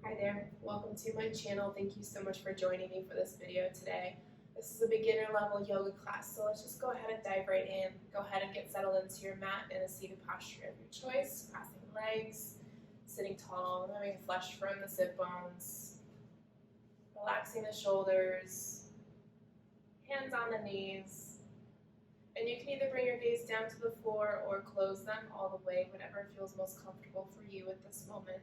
Hi there, welcome to my channel. Thank you so much for joining me for this video today. This is a beginner level yoga class, so let's just go ahead and dive right in. Go ahead and get settled into your mat in a seated posture of your choice, crossing legs, sitting tall, having flesh from the sit bones, relaxing the shoulders, hands on the knees, and you can either bring your gaze down to the floor or close them all the way, whatever feels most comfortable for you at this moment.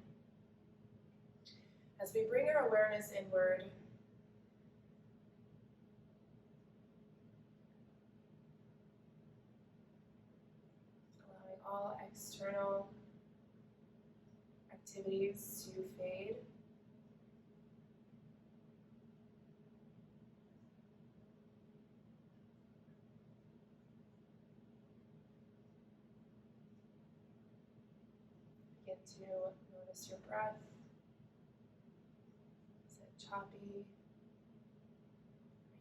As we bring our awareness inward, allowing all external activities to fade. Begin to notice your breath. Is it choppy? Are you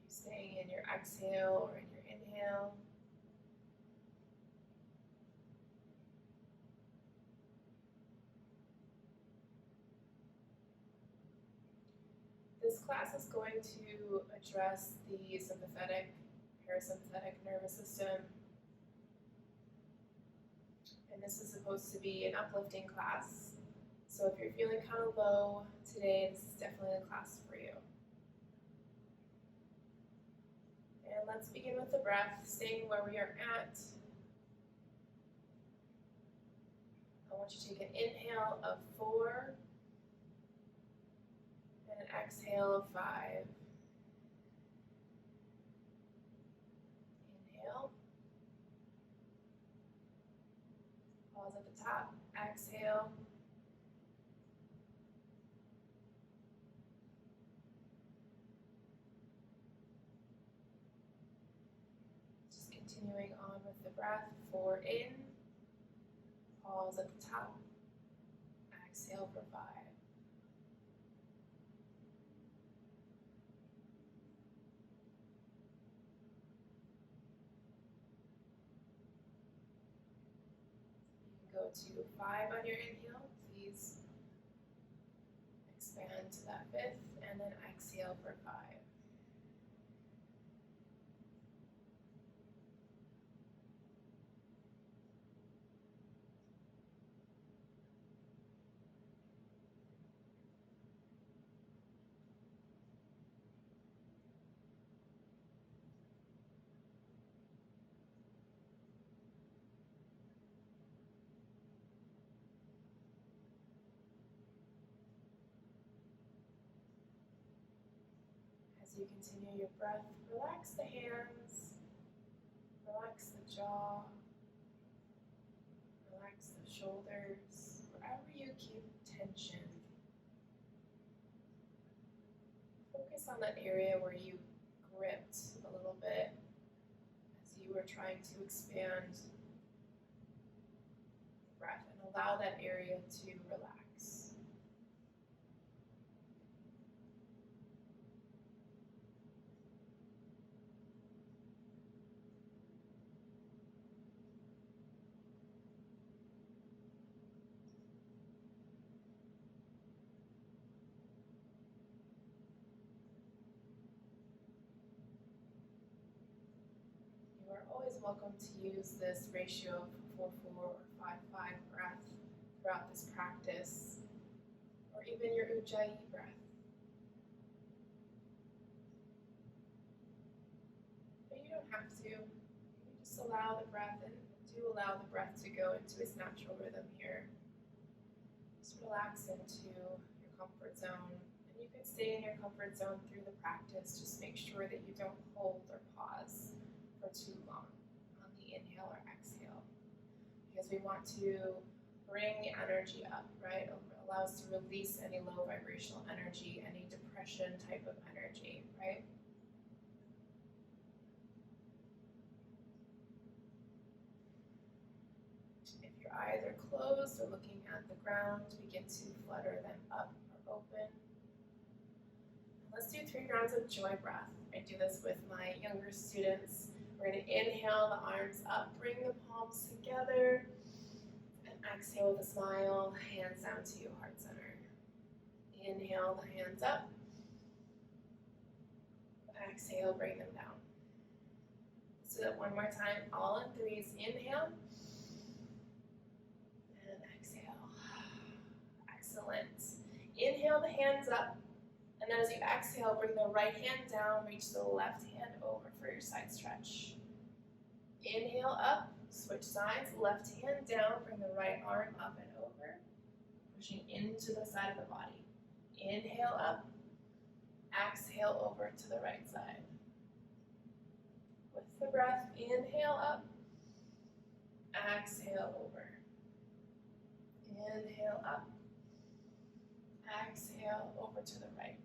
staying in your exhale or in your inhale? This class is going to address the sympathetic, parasympathetic nervous system. And this is supposed to be an uplifting class. So if you're feeling kind of low today, this is definitely the class for you. And let's begin with the breath, staying where we are at. I want you to take an inhale of 4 and an exhale of 5. Inhale. Pause at the top. Exhale. Just continuing on with the breath. 4 in. Pause at the top. Exhale for 5. Go to 5 on your inhale. Please expand to that 5th, and then exhale for 5. As you continue your breath, relax the hands, relax the jaw, relax the shoulders, wherever you keep tension. Focus on that area where you gripped a little bit as you were trying to expand the breath, and allow that area to relax. You are always welcome to use this ratio of 4-4 or 5-5 breath throughout this practice, or even your Ujjayi breath. But you don't have to. You just allow the breath, and do allow the breath to go into its natural rhythm here. Just relax into your comfort zone. And you can stay in your comfort zone through the practice. Just make sure that you don't hold or pause for too long on the inhale or exhale, because we want to bring the energy up, right? Allow us to release any low vibrational energy, any depression type of energy, right? If your eyes are closed or looking at the ground, begin to flutter them up or open. Let's do 3 rounds of joy breath. I do this with my younger students. We're going to inhale the arms up, bring the palms together, and exhale with a smile, hands down to heart center. Inhale the hands up. Exhale, bring them down. Let's do that one more time, all in threes. Inhale. And exhale. Excellent. Inhale the hands up. And then as you exhale, bring the right hand down, reach the left hand over for your side stretch. Inhale up, switch sides, left hand down, bring the right arm up and over, pushing into the side of the body. Inhale up, exhale over to the right side. With the breath, inhale up, exhale over. Inhale up, exhale over to the right.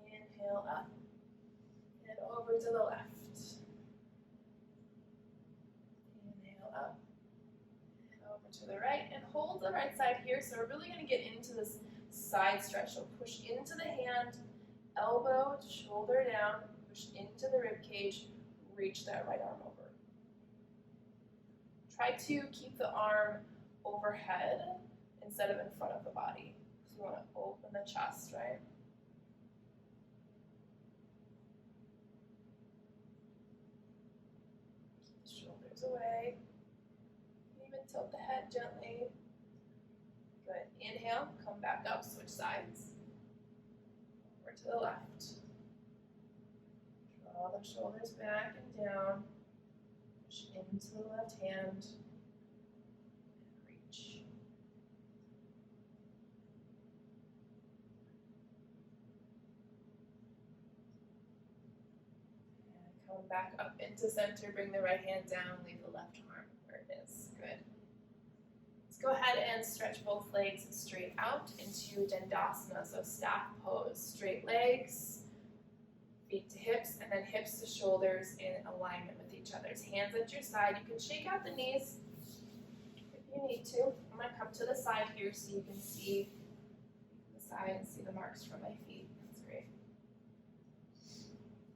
Inhale up and over to the left. Inhale up and over to the right. And hold the right side here. So we're really going to get into this side stretch. So push into the hand, elbow, shoulder down, push into the rib cage, reach that right arm over. Try to keep the arm overhead instead of in front of the body. So you want to open the chest, right? Shoulders away. Even tilt the head gently. Good. Inhale, come back up, switch sides. Over to the left. Draw the shoulders back and down. Push into the left hand. And reach. And come back up into center. Bring the right hand down. Leave the left arm where it is. Good. Let's go ahead and stretch both legs straight out into Dandasana, so staff pose. Straight legs, feet to hips, and then hips to shoulders in alignment with each other's. Hands at your side. You can shake out the knees if you need to. I'm going to come to the side here so you can see the side and see the marks from my feet. That's great.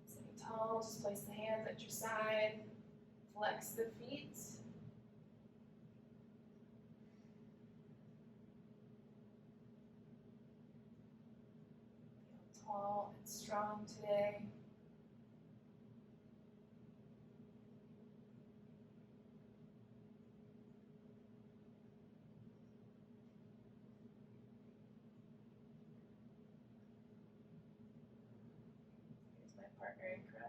Sitting tall, just place the hands at your side. Flex the feet. Tall and strong today. Here's my partner in crime.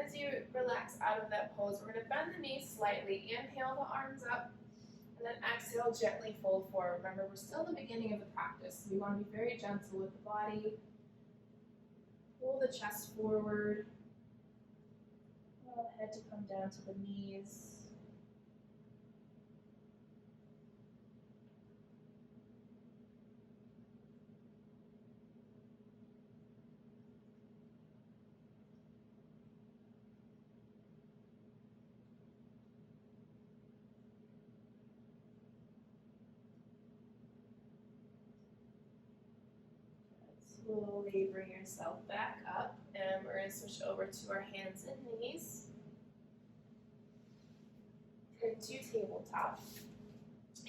As you relax out of that pose, we're going to bend the knees slightly. Inhale the arms up, and then exhale, gently fold forward. Remember, we're still in the beginning of the practice, so we want to be very gentle with the body. Pull the chest forward. Allow the head to come down to the knees. Slowly bring yourself back up, and we're going to switch over to our hands and knees. Into tabletop.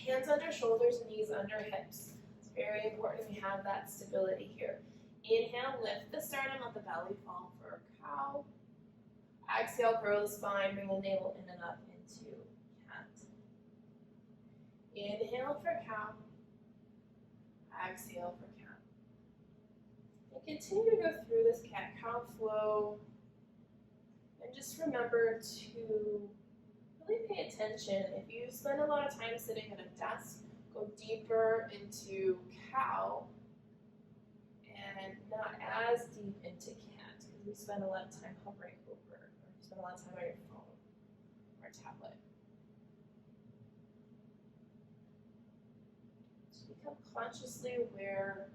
Hands under shoulders, knees under hips. It's very important we have that stability here. Inhale, lift the sternum, let the belly fall for cow. Exhale, curl the spine, bring the navel in and up into cat. Inhale for cow. Exhale for cat. And continue to go through this cat-cow flow. And just remember to really pay attention. If you spend a lot of time sitting at a desk, go deeper into cow and not as deep into cat, because we spend a lot of time hovering over, or you spend a lot of time on your phone or tablet. Just become consciously aware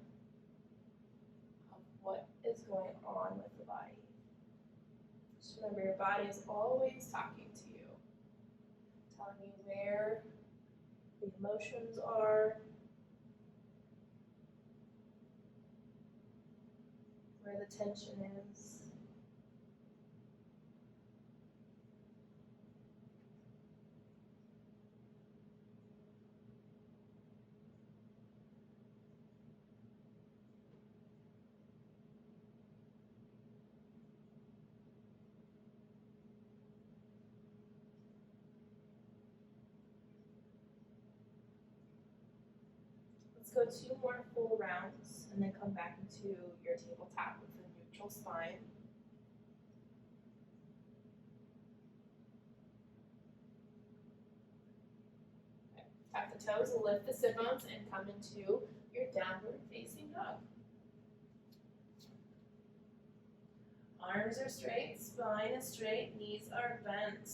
of what is going on with the body. Just remember, your body is always talking to you, telling you where the emotions are, where the tension is. Let's go 2 more full rounds and then come back into your tabletop with a neutral spine. Okay. Tap the toes, lift the sit bones, and come into your downward facing dog. Arms are straight, spine is straight, knees are bent.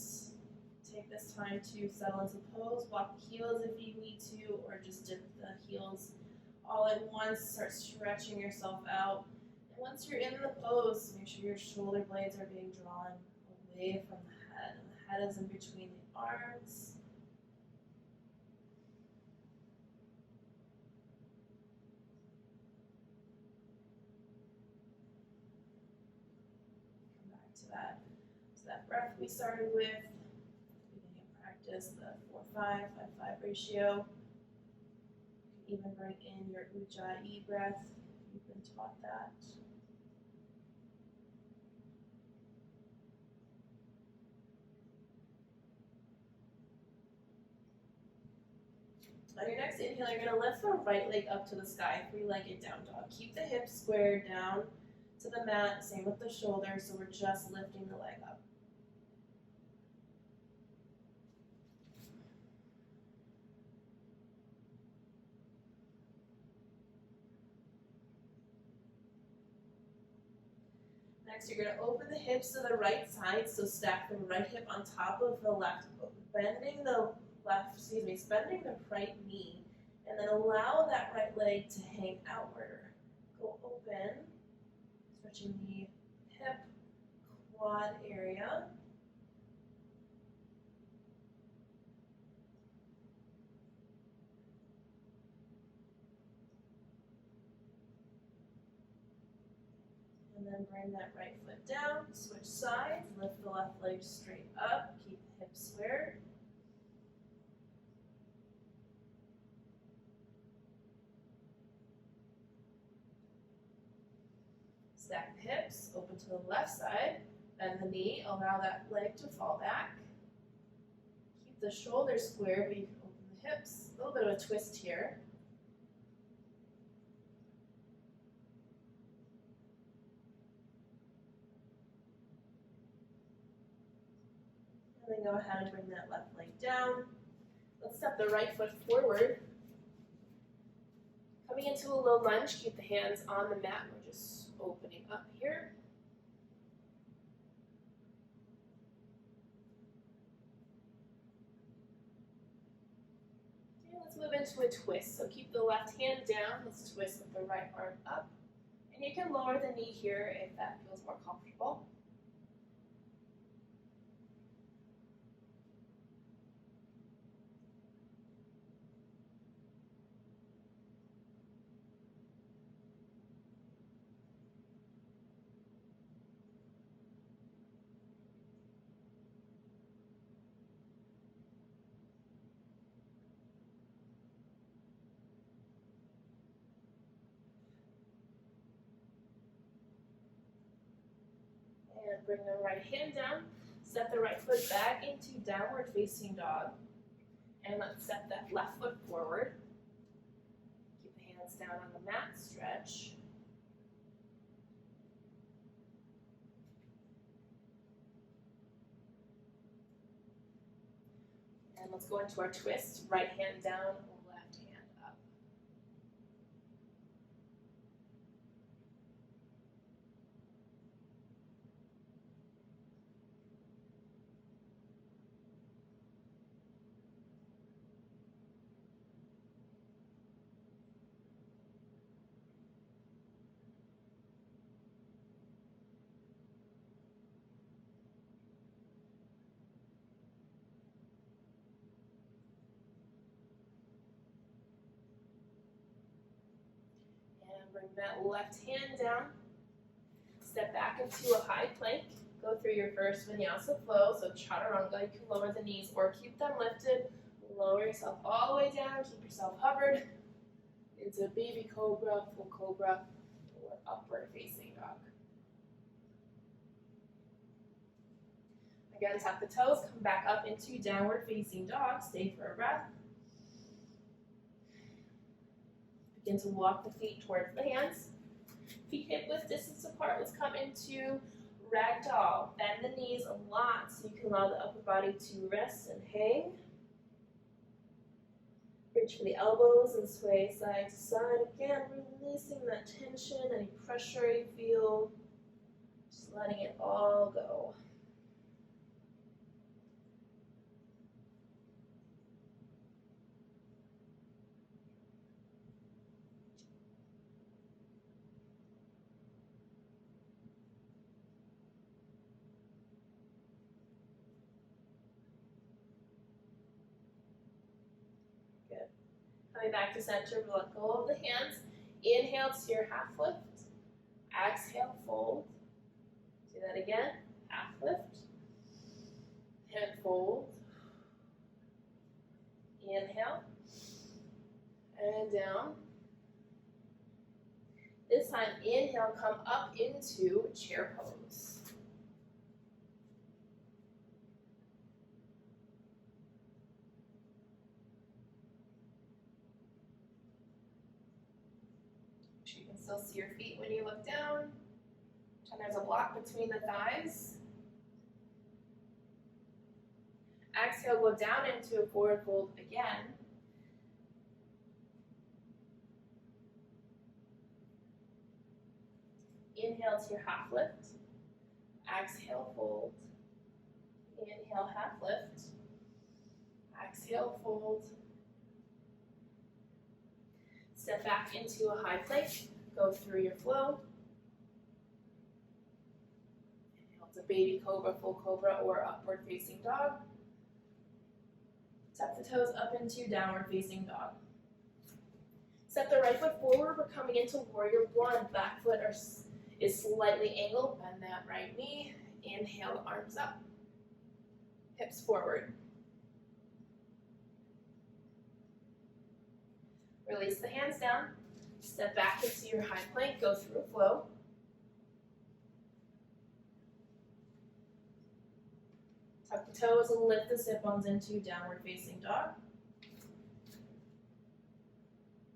Take this time to settle into pose, walk the heels if you need to, or just dip the heels all at once, start stretching yourself out. And once you're in the pose, make sure your shoulder blades are being drawn away from the head, and the head is in between the arms. Come back to that breath we started with. We can practice the 4-5, 5-5 ratio. You can even bring in your Ujjayi breath if you've been taught that. On your next inhale, you're going to lift the right leg up to the sky, 3-legged down dog. Keep the hips squared down to the mat, same with the shoulders, so we're just lifting the leg up. Next, you're going to open the hips to the right side, so stack the right hip on top of the left, bending the right knee, and then allow that right leg to hang outward. Go open, stretching the hip, quad area. And then bring that right foot down, switch sides, lift the left leg straight up, keep the hips squared. Stack the hips, open to the left side, bend the knee, allow that leg to fall back. Keep the shoulders square, but you can open the hips. A little bit of a twist here. And then go ahead and bring that left leg down. Let's step the right foot forward. Coming into a low lunge, keep the hands on the mat. We're just opening up here. Okay, let's move into a twist. So keep the left hand down. Let's twist with the right arm up. And you can lower the knee here if that feels more comfortable. And bring the right hand down. Step the right foot back into downward facing dog. And let's step that left foot forward. Keep the hands down on the mat, stretch. And let's go into our twist. Right hand down, left hand up. And bring that left hand down. Step back into a high plank. Go through your first vinyasa flow, so chaturanga. You can lower the knees or keep them lifted. Lower yourself all the way down, keep yourself hovered into baby cobra, full cobra, or upward facing dog. Again, tap the toes, come back up into downward facing dog. Stay for a breath. Begin to walk the feet towards the hands. Feet hip width distance apart. Let's come into ragdoll. Bend the knees a lot so you can allow the upper body to rest and hang. Reach for the elbows and sway side to side. Again, releasing that tension, any pressure you feel. Just letting it all go. Coming back to center, let go of the hands. Inhale to your half lift. Exhale, fold. Do that again. Half lift. And fold. Inhale. And down. This time, inhale, come up into chair pose. You can still see your feet when you look down. And there's a block between the thighs. Exhale, go down into a forward fold again. Inhale to your half lift. Exhale, fold. Inhale, half lift. Exhale, fold. Step back into a high plank. Go through your flow. Inhale to baby cobra, full cobra, or upward facing dog. Step the toes up into downward facing dog. Step the right foot forward. We're coming into warrior one. Back foot is slightly angled. Bend that right knee. Inhale, arms up. Hips forward. Release the hands down. Step back into your high plank. Go through a flow. Tuck the toes and lift the sit-bones into downward facing dog.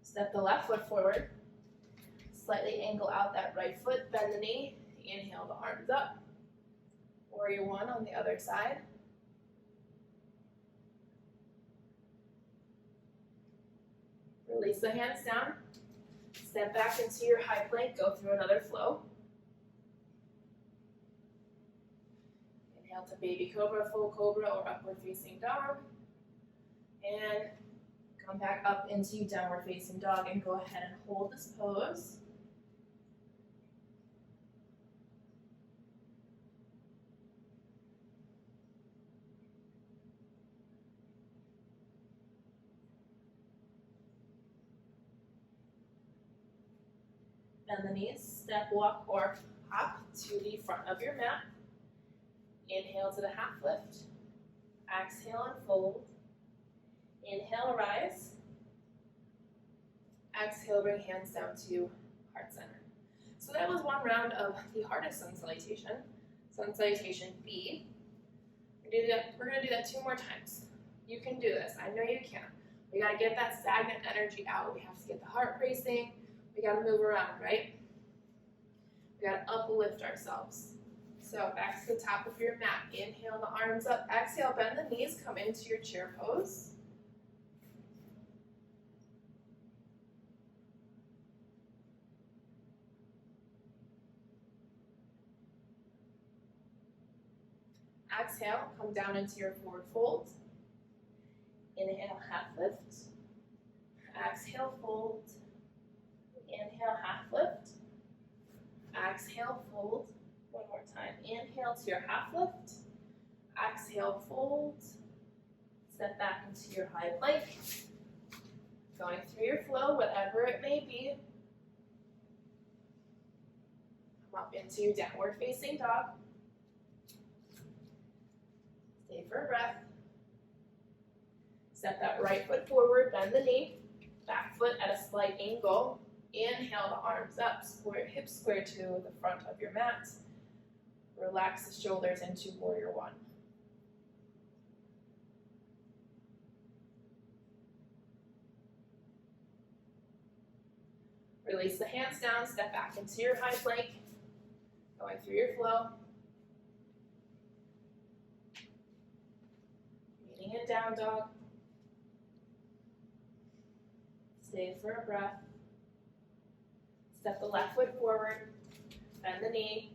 Step the left foot forward. Slightly angle out that right foot. Bend the knee. Inhale the arms up. Warrior one on the other side. Release the hands down. Step back into your high plank. Go through another flow. Inhale to baby cobra, full cobra, or upward facing dog. And come back up into downward facing dog and go ahead and hold this pose. Bend the knees, step, walk, or hop to the front of your mat. Inhale to the half lift. Exhale and fold. Inhale, rise. Exhale, bring hands down to heart center. So that was one round of the hardest sun salutation. Sun salutation B. We're going to do that 2 more times. You can do this. I know you can. We got to get that stagnant energy out. We have to get the heart racing. We got to move around, right? We got to uplift ourselves. So back to the top of your mat. Inhale the arms up. Exhale, bend the knees. Come into your chair pose. Exhale, come down into your forward fold. Inhale, half lift. Exhale, fold. Inhale, half lift. Exhale, fold. One more time. Inhale to your half lift. Exhale, fold. Step back into your high plank. Going through your flow, whatever it may be. Come up into downward facing dog. Stay for a breath. Step that right foot forward, bend the knee. Back foot at a slight angle. Inhale the arms up, square, hips square to the front of your mat. Relax the shoulders into warrior one. Release the hands down, step back into your high plank, going through your flow. Meeting in down dog. Stay for a breath. Step the left foot forward, bend the knee,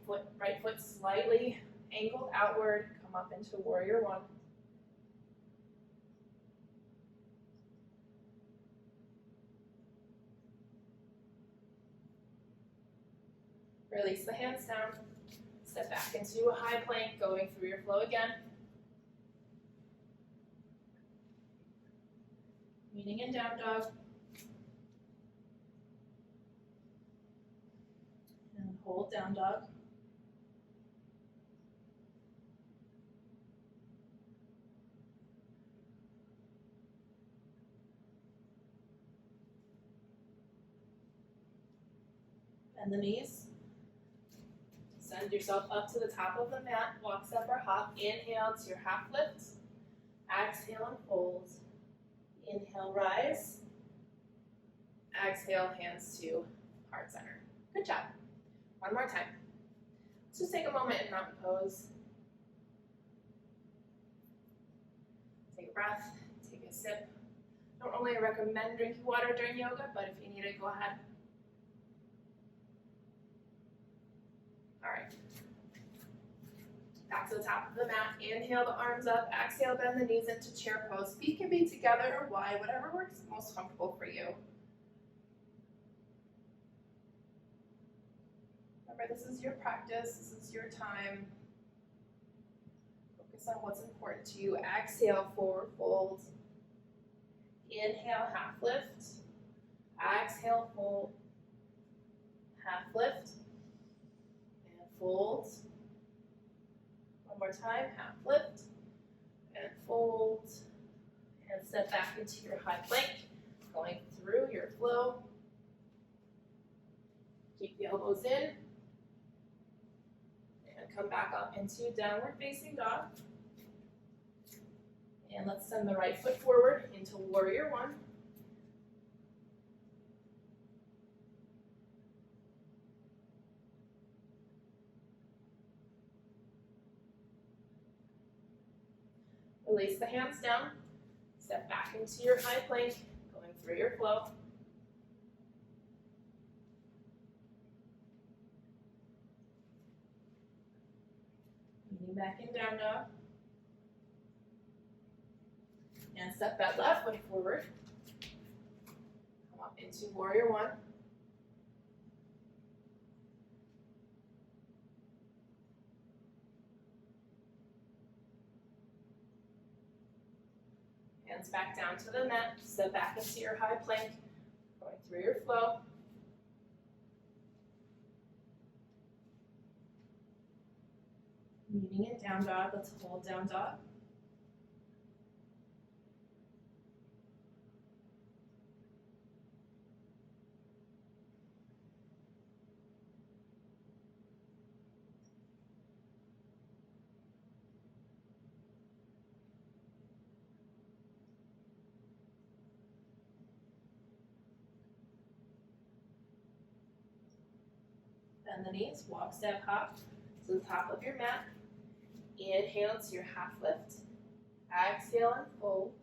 right foot slightly angled outward, come up into warrior one. Release the hands down, step back into a high plank, going through your flow again. Meeting in down dog. And hold down dog. Bend the knees. Send yourself up to the top of the mat, walk, step, or hop. Inhale to your half lift. Exhale and fold. Inhale, rise. Exhale, hands to heart center. Good job. One more time. Let's just take a moment in mountain pose. Take a breath, take a sip. Don't only recommend drinking water during yoga, but if you need it, go ahead. All right. Back to the top of the mat. Inhale the arms up. Exhale, bend the knees into chair pose. Feet can be together or wide, whatever works most comfortable for you. Remember, this is your practice. This is your time. Focus on what's important to you. Exhale, forward fold. Inhale, half lift. Exhale, fold. Half lift. And fold. One more time, half lift. And fold. And step back into your high plank. Going through your flow. Keep the elbows in. And come back up into downward facing dog. And let's send the right foot forward into warrior one. Release the hands down. Step back into your high plank, going through your flow. Leaning back in down dog. And step that left foot forward. Come up into warrior one. Hands back down to the mat. Step back into your high plank. Going through your flow. Meeting in down dog. Let's hold down dog. Bend the knees, walk, step, hop to the top of your mat. Inhale to your half lift. Exhale and fold.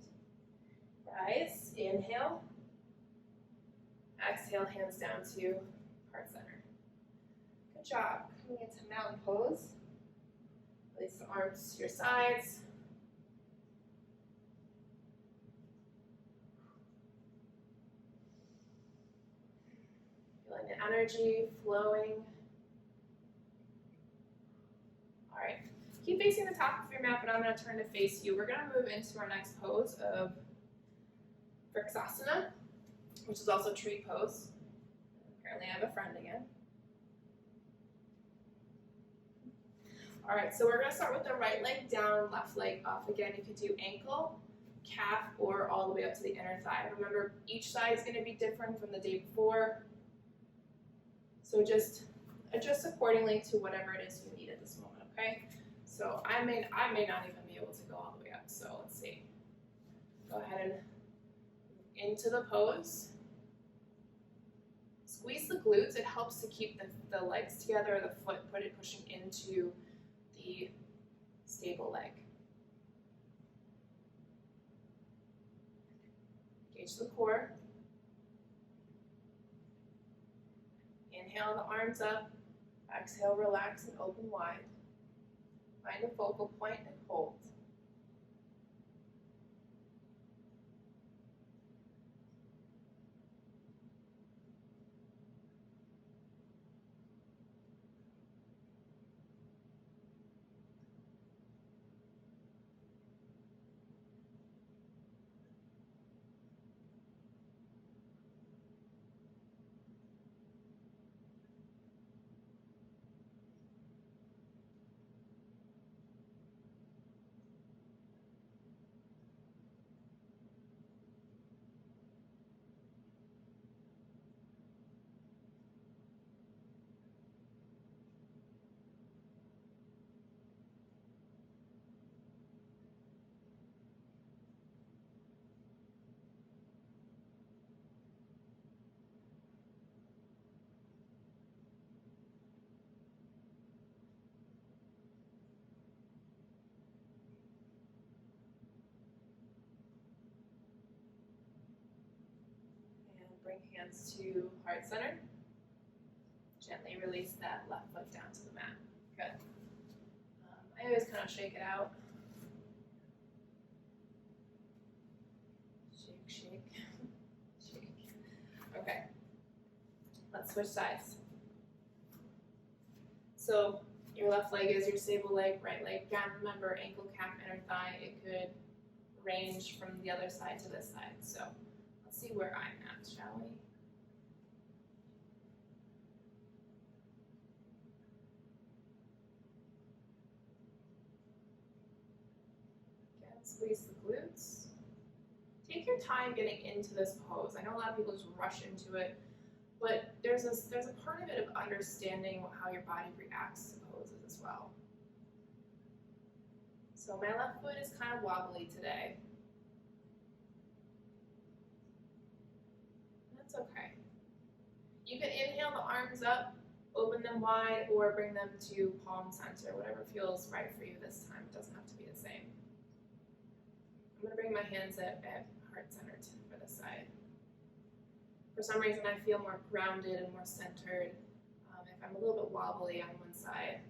Rise, inhale. Exhale, hands down to heart center. Good job. Coming into mountain pose. Release the arms to your sides. Feeling the energy flowing. All right, keep facing the top of your mat, but I'm going to turn to face you. We're going to move into our next pose of Vrksasana, which is also tree pose. Apparently I have a friend again. All right, so we're gonna start with the right leg down, left leg up. Again, you could do ankle, calf, or all the way up to the inner thigh. Remember, each side is gonna be different from the day before. So just adjust accordingly to whatever it is you need at this moment, okay? So I may not even be able to go all the way up, so let's see. Go ahead and into the pose. Squeeze the glutes, it helps to keep the legs together, the foot pushing into the stable leg. Engage the core. Inhale the arms up. Exhale, relax and open wide. Find a focal point and hold. Bring hands to heart center. Gently release that left foot down to the mat. Good. I always kind of shake it out. Shake, shake, shake. Okay. Let's switch sides. So your left leg is your stable leg, right leg down. Remember, ankle, calf, inner thigh. It could range from the other side to this side. So let's see where I'm at, shall we? Again, squeeze the glutes. Take your time getting into this pose. I know a lot of people just rush into it, but there's a part of it of understanding how your body reacts to poses as well. So my left foot is kind of wobbly today. That's okay. You can inhale the arms up, open them wide, or bring them to palm center, whatever feels right for you this time. It doesn't have to be the same. I'm gonna bring my hands at heart center for this side. For some reason, I feel more grounded and more centered. If I'm a little bit wobbly on one side,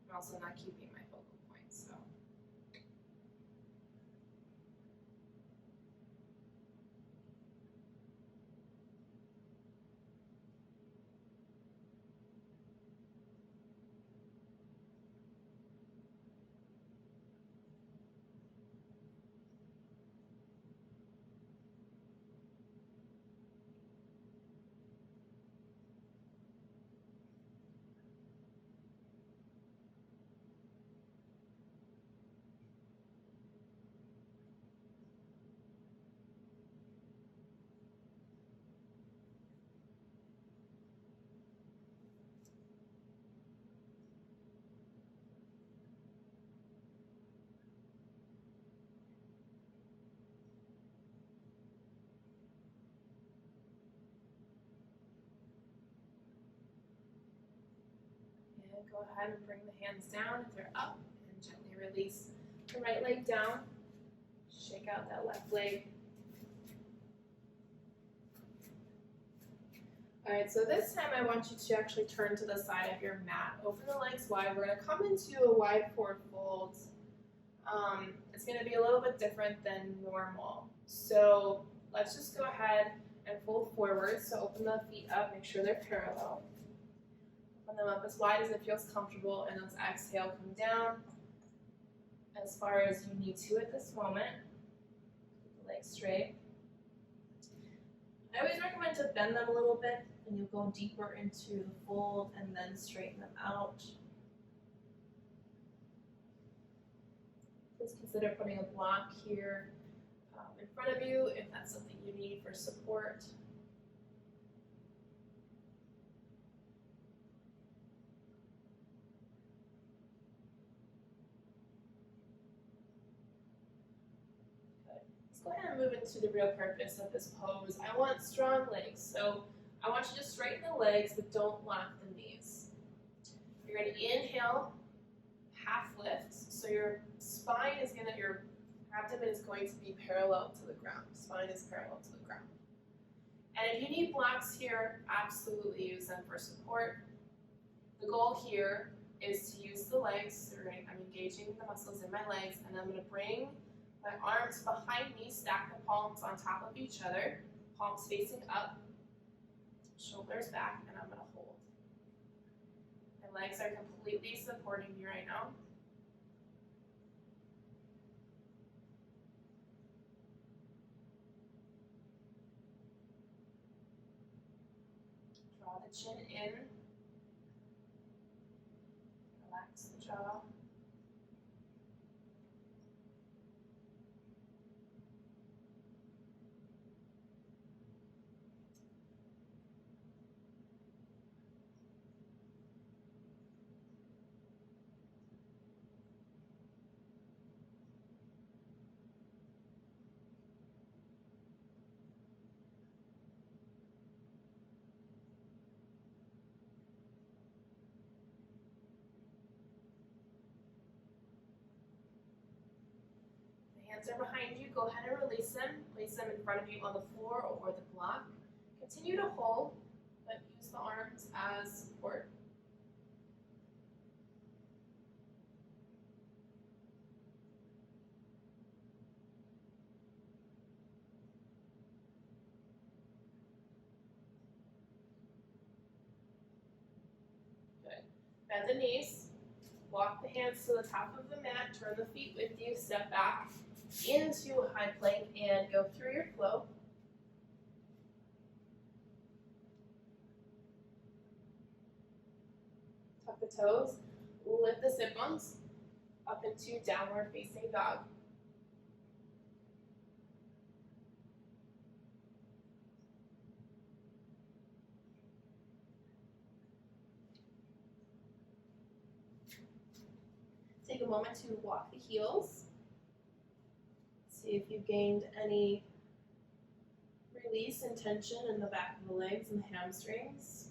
I'm also not keeping my focal point, so. And go ahead and bring the hands down if they're up, and gently release the right leg down. Shake out that left leg. All right, so this time I want you to actually turn to the side of your mat. Open the legs wide. We're gonna come into a wide forward fold. It's gonna be a little bit different than normal. So let's just go ahead and fold forward. So open the feet up, make sure they're parallel. Open them up as wide as it feels comfortable, and let's exhale, come down as far as you need to at this moment. Keep the legs straight. I always recommend to bend them a little bit, and you'll go deeper into the fold and then straighten them out. Please consider putting a block here in front of you if that's something you need for support. Let's go ahead and move into the real purpose of this pose. I want strong legs, so I want you to straighten the legs but don't lock the knees. You're going to inhale, half lift, so your spine is going to, your abdomen is going to be parallel to the ground. Spine is parallel to the ground. And if you need blocks here, absolutely use them for support. The goal here is to use the legs. So I'm engaging the muscles in my legs, and I'm going to bring my arms behind me, stack the palms on top of each other, palms facing up, shoulders back, and I'm going to hold. My legs are completely supporting me right now. Draw the chin in. Relax the jaw. Hands are behind you. Go ahead and release them. Place them in front of you on the floor or the block. Continue to hold, but use the arms as support. Good. Bend the knees. Walk the hands to the top of the mat. Turn the feet with you. Step back into a high plank and go through your flow. Tuck the toes, lift the sit bones up into downward facing dog. Take a moment to walk the heels. See if you've gained any release and tension in the back of the legs and the hamstrings.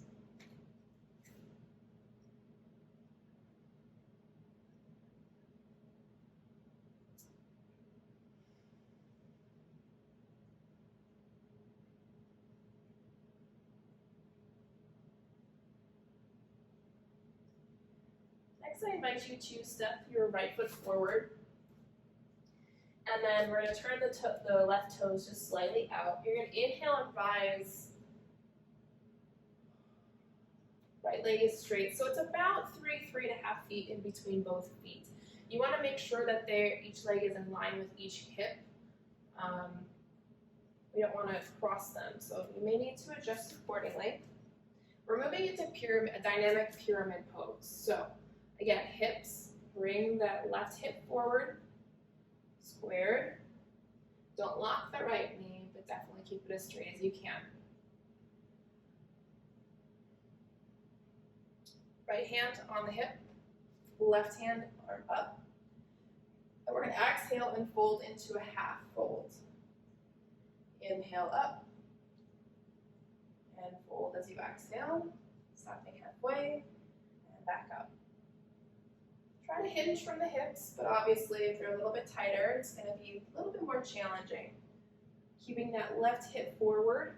Next, I invite you to step your right foot forward. And then we're going to turn the left toes just slightly out. You're going to inhale and rise. Right leg is straight. So it's about 3.5 feet in between both feet. You want to make sure that each leg is in line with each hip. We don't want to cross them, so you may need to adjust accordingly. We're moving into a dynamic pyramid pose. So again, hips, bring that left hip forward. Squared. Don't lock the right knee, but definitely keep it as straight as you can. Right hand on the hip, left hand arm up. And we're going to exhale and fold into a half fold. Inhale up and fold as you exhale, stopping halfway and back up. Try to hinge from the hips, but obviously if you're a little bit tighter, it's going to be a little bit more challenging. Keeping that left hip forward.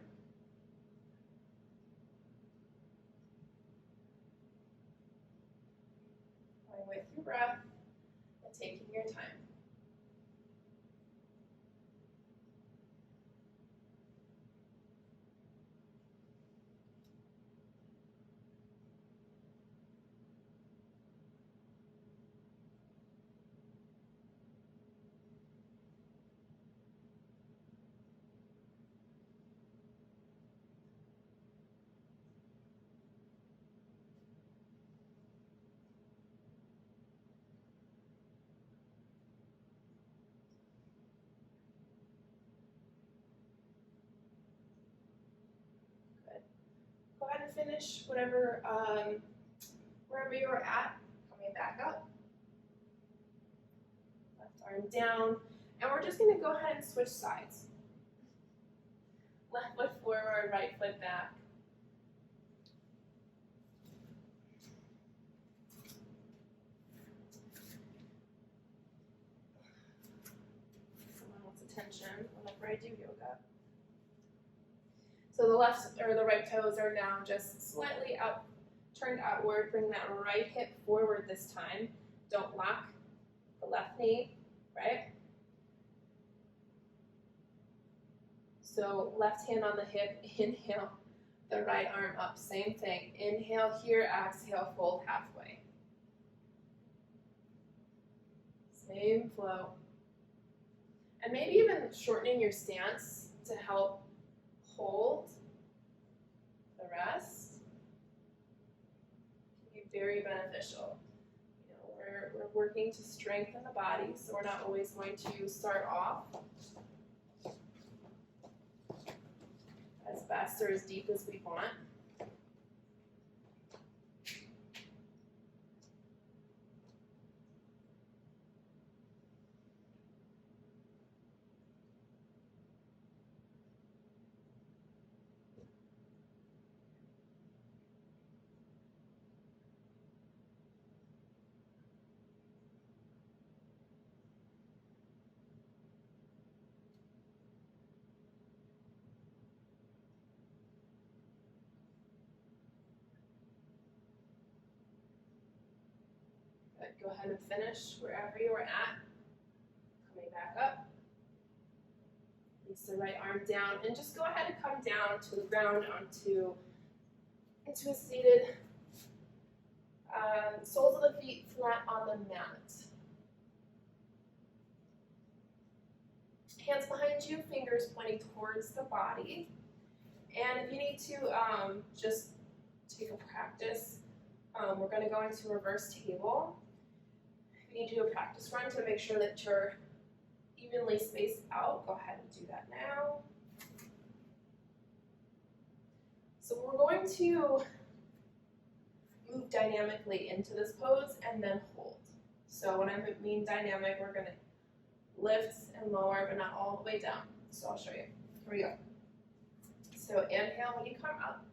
Going with your breath and taking your time. finish whatever, wherever you're at, coming back up. Left arm down. And we're just gonna go ahead and switch sides. Left foot forward, right foot back. Someone wants attention whenever I do yoga. So the left or the right toes are now just slightly up, turned outward. Bring that right hip forward this time. Don't lock the left knee, right? So left hand on the hip, inhale, the right arm up, same thing. Inhale here, exhale, fold halfway. Same flow. And maybe even shortening your stance to help hold the rest can be very beneficial. You know, we're working to strengthen the body, so we're not always going to start off as fast or as deep as we want. Good. Go ahead and finish wherever you are at. Coming back up. Release the right arm down and just go ahead and come down to the ground into a seated, soles of the feet flat on the mat. Hands behind you, fingers pointing towards the body. And if you need to just take a practice, we're going to go into reverse table. If you need to do a practice run to make sure that you're evenly spaced out, go ahead and do that now. So we're going to move dynamically into this pose and then hold. So when I mean dynamic, we're going to lift and lower, but not all the way down. So I'll show you. Here we go. So inhale when you come up.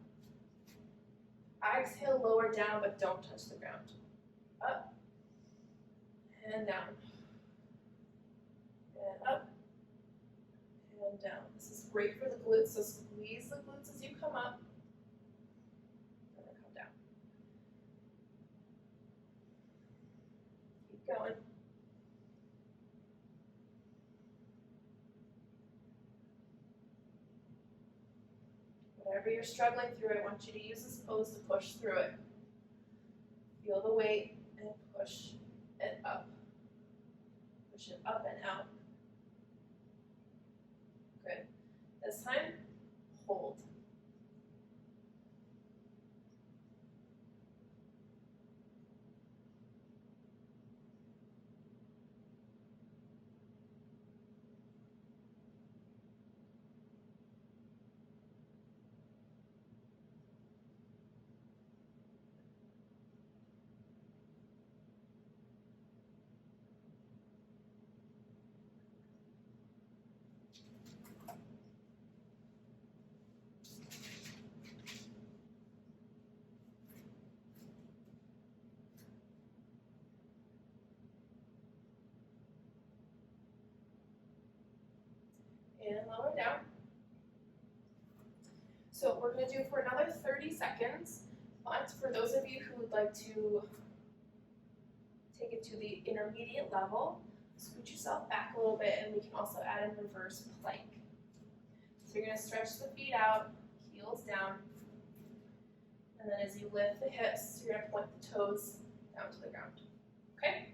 Exhale, lower down, but don't touch the ground. Up and down. And up and down. This is great for the glutes, so squeeze the glutes as you come up. And then come down. Keep going. Whatever you're struggling through, I want you to use this pose to push through it. Feel the weight and push it up. Push it up and out. Good. This time, hold. And lower down. So we're going to do for another 30 seconds, but for those of you who would like to take it to the intermediate level, scoot yourself back a little bit, and we can also add in reverse plank. So you're going to stretch the feet out, heels down, and then as you lift the hips, you're going to point the toes down to the ground. Okay?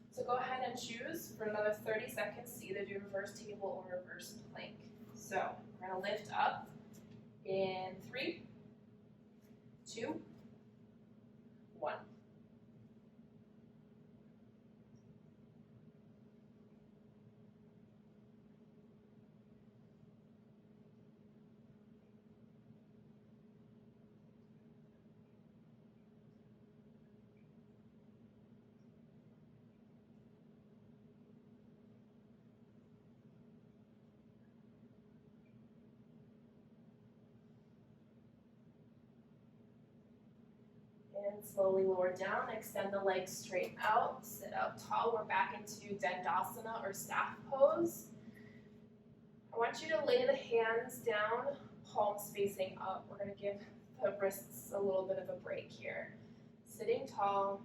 So go ahead and choose for another 30 seconds to either do reverse table or reverse plank. So we're going to lift up in 3, 2, 1. And slowly lower down, extend the legs straight out, sit up tall. We're back into Dandasana or staff pose. I want you to lay the hands down, palms facing up. We're going to give the wrists a little bit of a break here. Sitting tall.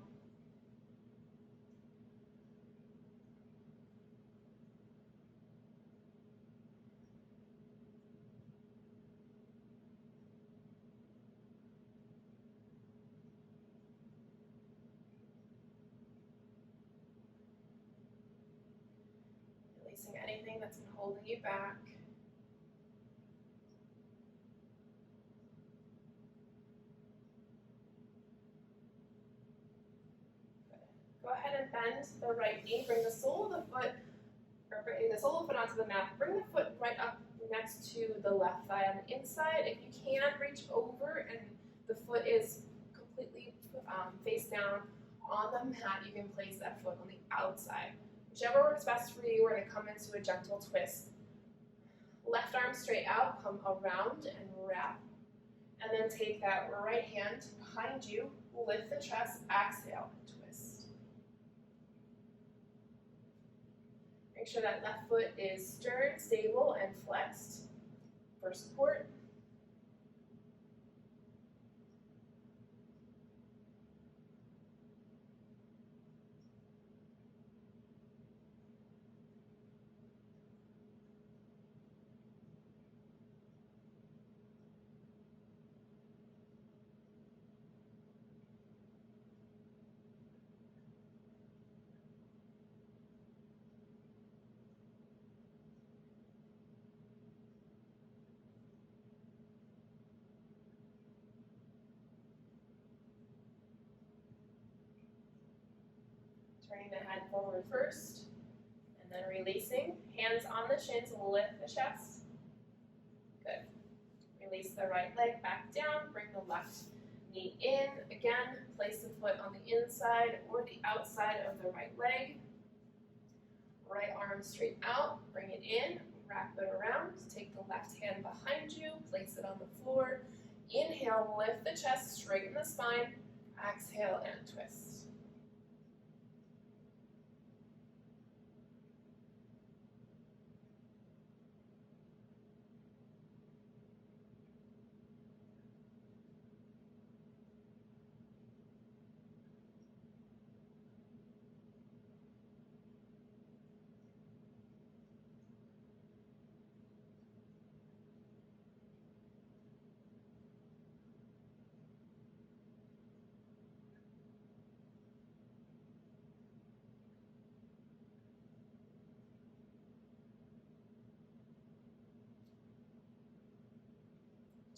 Releasing anything that's been holding you back. Go ahead and bend the right knee. Bring the sole of the foot, or bring the sole of the foot onto the mat. Bring the foot right up next to the left thigh on the inside. If you can, reach over and the foot is completely face down on the mat. You can place that foot on the outside. Whichever works best for you, we're going to come into a gentle twist. Left arm straight out, come around and wrap. And then take that right hand behind you, lift the chest, exhale, and twist. Make sure that left foot is stirred, stable, and flexed for support. Turning the head forward first, and then releasing. Hands on the shins, lift the chest. Good. Release the right leg back down, bring the left knee in. Again, place the foot on the inside or the outside of the right leg. Right arm straight out, bring it in, wrap it around. Take the left hand behind you, place it on the floor. Inhale, lift the chest, straighten the spine. Exhale and twist.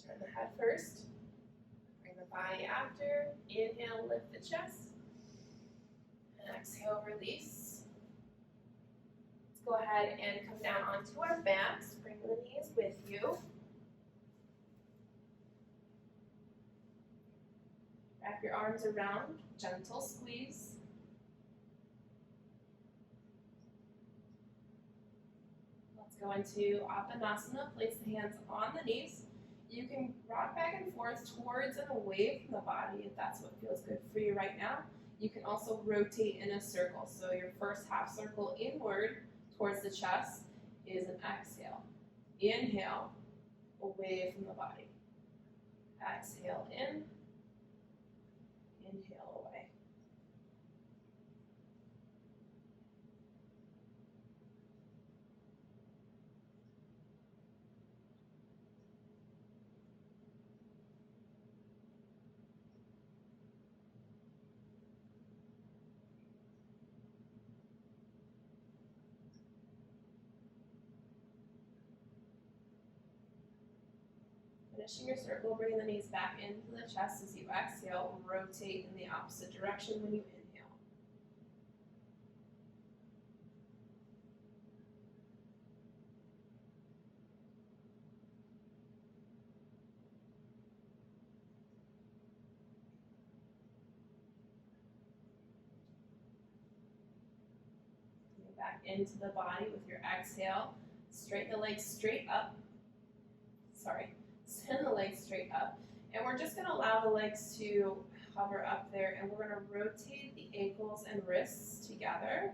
Turn the head first, bring the body after. Inhale, lift the chest. And exhale, release. Let's go ahead and come down onto our backs. Bring the knees with you. Wrap your arms around, gentle squeeze. Let's go into Uttanasana. Place the hands on the knees. You can rock back and forth towards and away from the body if that's what feels good for you right now. You can also rotate in a circle. So your first half circle inward towards the chest is an exhale. Inhale, away from the body. Exhale in. Inhale away. Finishing your circle, bring the knees back into the chest as you exhale. Rotate in the opposite direction when you inhale. Coming back into the body with your exhale. Straighten the legs straight up. Send the legs straight up. And we're just going to allow the legs to hover up there, and we're going to rotate the ankles and wrists together.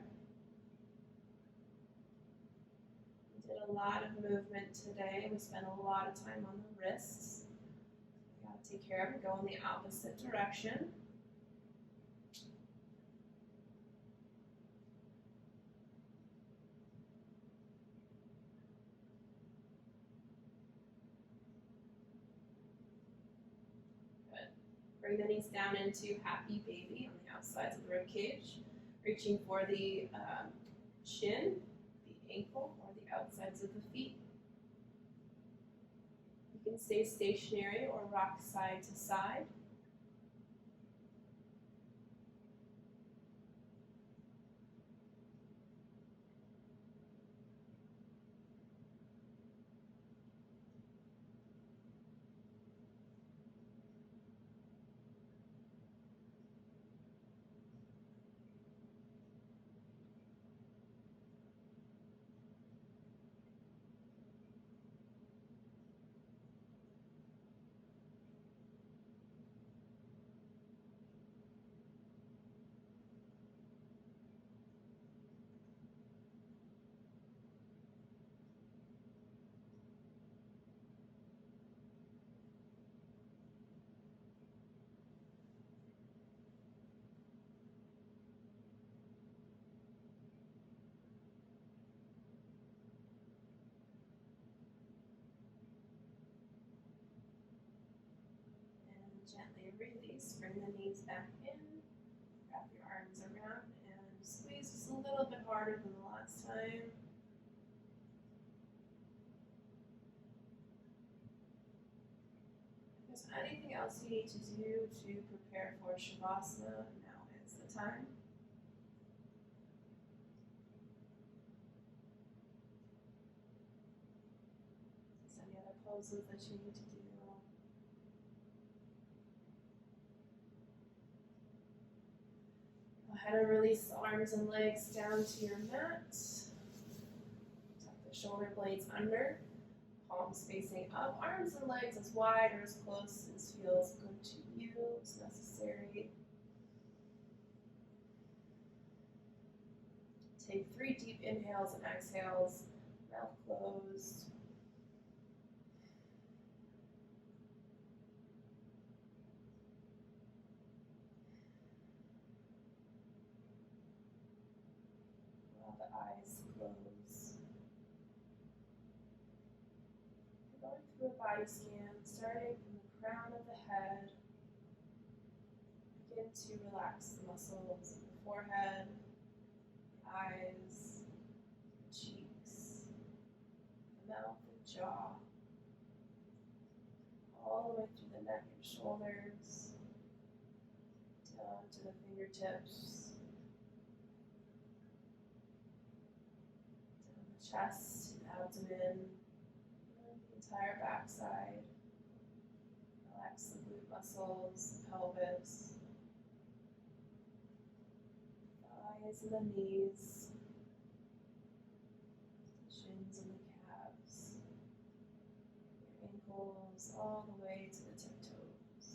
We did a lot of movement today. We spent a lot of time on the wrists. We got to take care of it. Go in the opposite direction. Bring the knees down into happy baby on the outsides of the rib cage, reaching for the shin, the ankle, or the outsides of the feet. You can stay stationary or rock side to side. Gently release, bring the knees back in, wrap your arms around, and squeeze just a little bit harder than the last time. If there's anything else you need to do to prepare for Shavasana, now is the time. Is there any other poses that you need to do? Go ahead and release the arms and legs down to your mat. Tuck the shoulder blades under, palms facing up, arms and legs as wide or as close as feels good to you, as necessary. Take 3 deep inhales and exhales, mouth closed. The eyes close. We're going through a body scan, starting from the crown of the head. Begin to relax the muscles of the forehead, the eyes, the cheeks, the mouth and jaw, all the way through the neck and shoulders, down to the fingertips. Chest, abdomen, and the entire backside. Relax the glute muscles, the pelvis, thighs and the knees, shins and the calves, your ankles all the way to the tiptoes.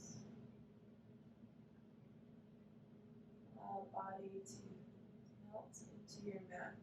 Allow the body to melt into your mat.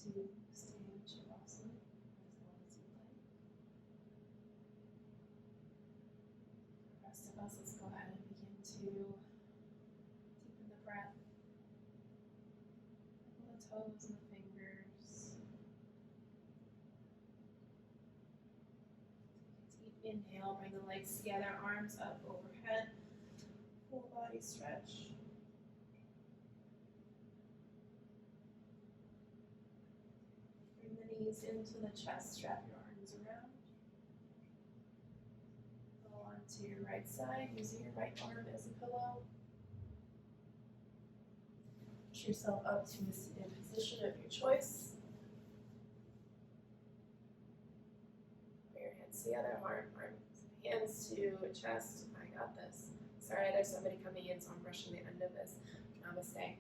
to stay in Shavasana as long as you like. The rest of us, let's go ahead and begin to deepen the breath. Wiggle the toes and the fingers. Take a deep inhale, bring the legs together, arms up overhead. Full body stretch. Bring the knees into the chest, strap your arms around. Go on to your right side, using your right arm as a pillow. Push yourself up to a seated position of your choice. Bring your hands together, hands to chest. I got this. Sorry, there's somebody coming in, so I'm brushing the end of this. Namaste.